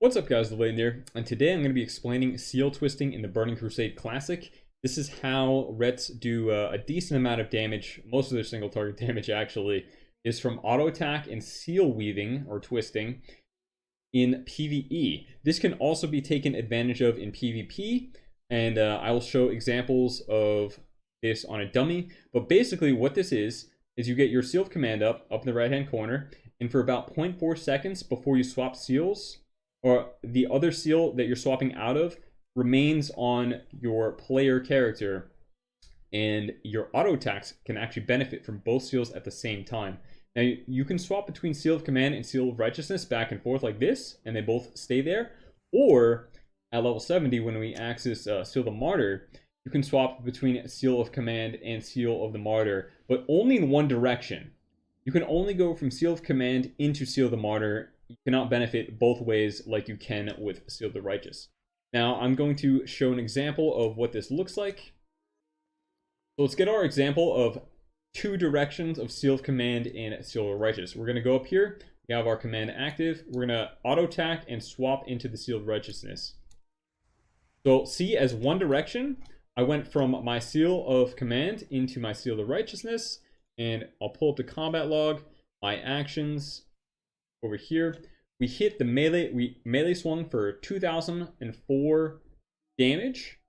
What's up guys, Lvladen here, and today I'm going to be explaining seal twisting in the Burning Crusade Classic. This is how Rets do a decent amount of damage. Most of their single target damage actually is from auto attack and seal weaving or twisting in PvE. This can also be taken advantage of in PvP, and I will show examples of this on a dummy. But basically what this is you get your seal of command up in the right hand corner, and for about 0.4 seconds before you swap seals, or the other seal that you're swapping out of remains on your player character, and your auto attacks can actually benefit from both seals at the same time. Now you can swap between Seal of Command and Seal of Righteousness back and forth like this, and they both stay there. Or at level 70, when we access Seal of the Martyr, you can swap between Seal of Command and Seal of the Martyr, but only in one direction. You can only go from Seal of Command into Seal of the Martyr. You cannot benefit both ways like you can with Seal of the Righteous. Now I'm going to show an example of what this looks like. So let's get our example of two directions of Seal of Command and Seal of the Righteous. We're going to go up here. We have our command active. We're going to auto attack and swap into the Seal of Righteousness. So see, as one direction, I went from my Seal of Command into my Seal of the Righteousness, and I'll pull up the combat log, my actions. Over here, we hit the melee. We melee swung for 2004 damage.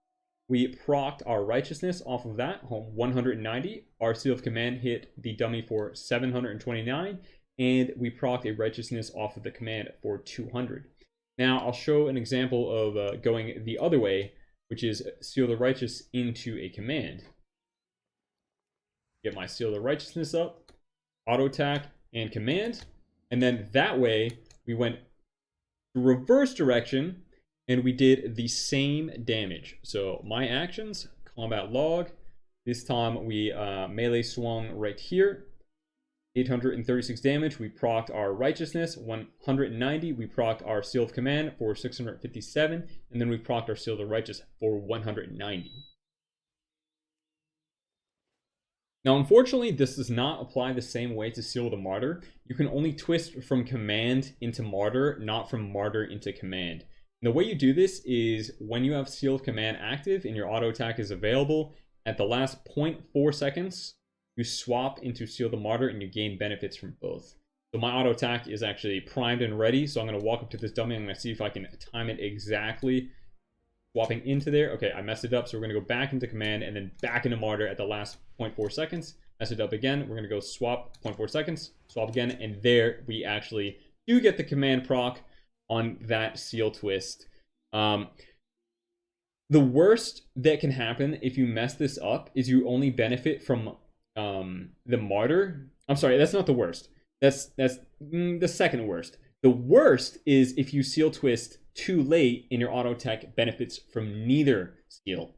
We procced our righteousness off of that, 190. Our Seal of Command hit the dummy for 729, and we procced a righteousness off of the command for 200. Now I'll show an example of going the other way, which is Seal of the Righteous into a command. Get my Seal of the Righteousness up, auto attack, and command. And then that way, we went the reverse direction, and we did the same damage. So my actions, combat log. This time we melee swung right here. 836 damage. We procced our righteousness. 190. We procced our Seal of Command for 657. And then we procced our Seal of the Righteous for 190. Now, unfortunately, this does not apply the same way to Seal of the Martyr. You can only twist from command into Martyr, not from Martyr into command. And the way you do this is when you have Seal of Command active and your auto attack is available, at the last 0.4 seconds, you swap into Seal of the Martyr and you gain benefits from both. So my auto attack is actually primed and ready, so I'm going to walk up to this dummy. I'm going to see if I can time it exactly. Swapping into there. Okay, I messed it up, so we're going to go back into command and then back into Martyr at the last 0.4 seconds. Mess it up again. We're going to go swap 0.4 seconds, swap again, and there we actually do get the command proc on that seal twist. The worst that can happen if you mess this up is you only benefit from the Martyr. I'm sorry, that's not the worst. That's the second worst. The worst is if you seal twist too late and your auto attack benefits from neither seal.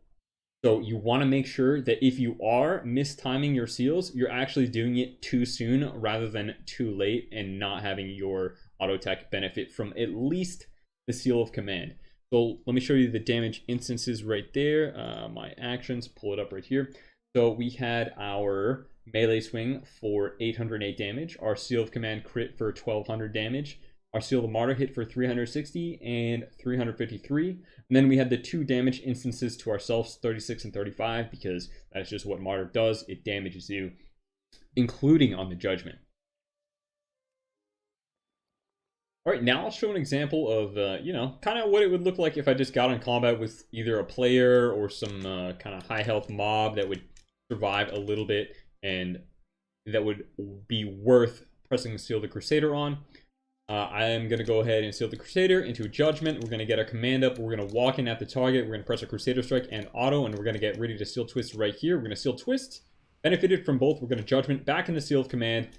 So you want to make sure that if you are mistiming your seals, you're actually doing it too soon rather than too late and not having your auto attack benefit from at least the Seal of Command. So let me show you the damage instances right there. My actions, pull it up right here. So we had our melee swing for 808 damage, our Seal of Command crit for 1200 damage, our Seal of the Martyr hit for 360 and 353. And then we had the two damage instances to ourselves, 36 and 35, because that's just what Martyr does. It damages you, including on the Judgment. All right, now I'll show an example of, kind of what it would look like if I just got in combat with either a player or some kind of high health mob that would survive a little bit and that would be worth pressing the Seal of the Crusader on. I am going to go ahead and seal the Crusader into a Judgment. We're going to get our command up. We're going to walk in at the target. We're going to press a Crusader Strike and auto, and we're going to get ready to seal twist right here. We're going to seal twist. Benefited from both. We're going to Judgment back into Seal of Command.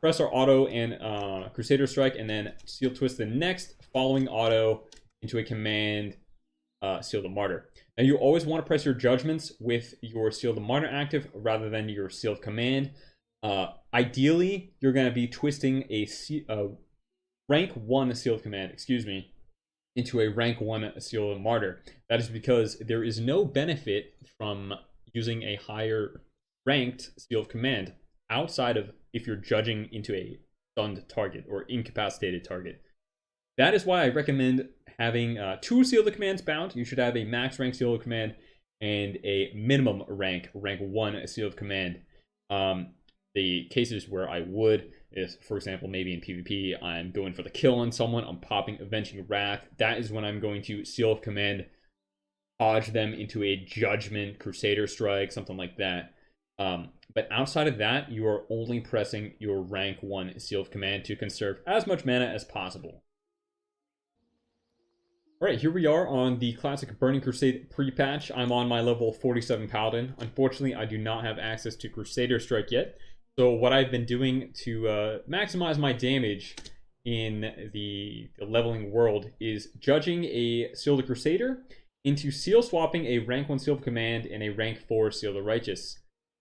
Press our auto and Crusader Strike, and then seal twist the next following auto into a command Seal the Martyr. Now you always want to press your Judgments with your Seal the Martyr active rather than your Seal of Command. Ideally, you're going to be twisting a rank 1 Seal of Command, into a rank 1 Seal of Martyr. That is because there is no benefit from using a higher ranked Seal of Command outside of if you're judging into a stunned target or incapacitated target. That is why I recommend having 2 Seal the Commands bound. You should have a max rank Seal of Command and a minimum rank 1 Seal of Command. The cases where I would is, for example, maybe in PvP, I'm going for the kill on someone, I'm popping Avenging Wrath. That is when I'm going to Seal of Command, dodge them into a Judgment, Crusader Strike, something like that. But outside of that, you are only pressing your rank 1 Seal of Command to conserve as much mana as possible. Alright, here we are on the classic Burning Crusade pre-patch. I'm on my level 47 Paladin. Unfortunately, I do not have access to Crusader Strike yet. So what I've been doing to maximize my damage in the leveling world is judging a Seal the Crusader into seal swapping a rank 1 Seal of Command and a rank 4 Seal the Righteous.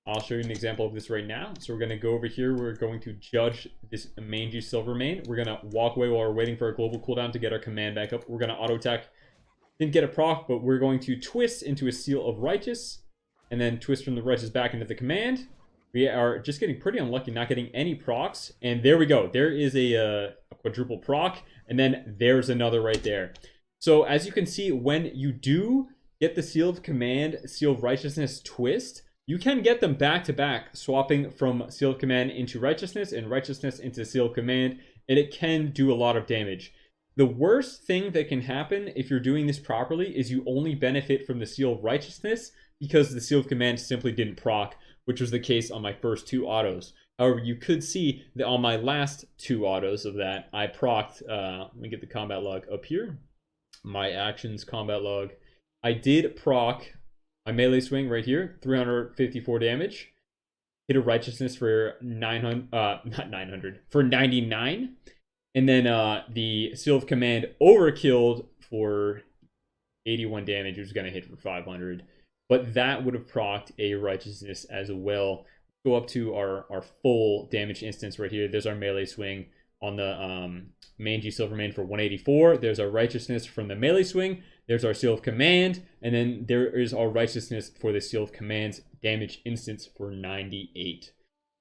I'll show you an example of this right now. So we're going to go over here. We're going to judge this mangy Silvermane. We're going to walk away while we're waiting for a global cooldown to get our command back up. We're going to auto attack. Didn't get a proc, but we're going to twist into a Seal of Righteous and then twist from the Righteous back into the command. We are just getting pretty unlucky, not getting any procs. And there we go. There is a quadruple proc, and then there's another right there. So as you can see, when you do get the Seal of Command, Seal of Righteousness twist, you can get them back to back, swapping from Seal of Command into Righteousness and Righteousness into Seal of Command, and it can do a lot of damage. The worst thing that can happen if you're doing this properly is you only benefit from the Seal of Righteousness because the Seal of Command simply didn't proc, which was the case on my first 2 autos. However, you could see that on my last 2 autos of that, I procced, let me get the combat log up here. My actions combat log. I did proc my melee swing right here, 354 damage. Hit a Righteousness for 99. And then the Seal of Command overkilled for 81 damage, which was going to hit for 500. But that would have procced a Righteousness as well. Go up to our full damage instance right here. There's our melee swing on the mangy Silvermane for 184. There's our Righteousness from the melee swing. There's our Seal of Command. And then there is our Righteousness for the Seal of Command's damage instance for 98.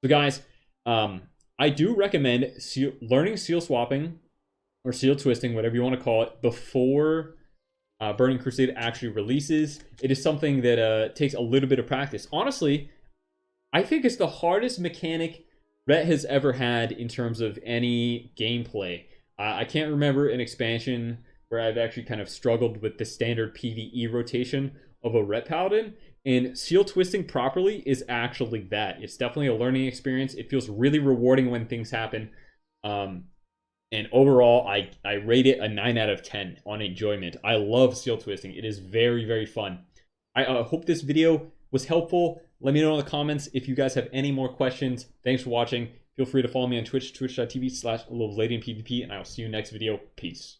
So guys, I do recommend learning seal swapping or seal twisting, whatever you want to call it, before Burning Crusade actually releases. It is something that takes a little bit of practice. Honestly, I think it's the hardest mechanic Ret has ever had in terms of any gameplay. I can't remember an expansion where I've actually kind of struggled with the standard PvE rotation of a Ret Paladin. And seal twisting properly is actually that. It's definitely a learning experience. It feels really rewarding when things happen. And overall, I rate it a 9 out of 10 on enjoyment. I love seal twisting. It is very, very fun. I hope this video was helpful. Let me know in the comments if you guys have any more questions. Thanks for watching. Feel free to follow me on Twitch, twitch.tv/LvladenPvP, and I will see you next video. Peace.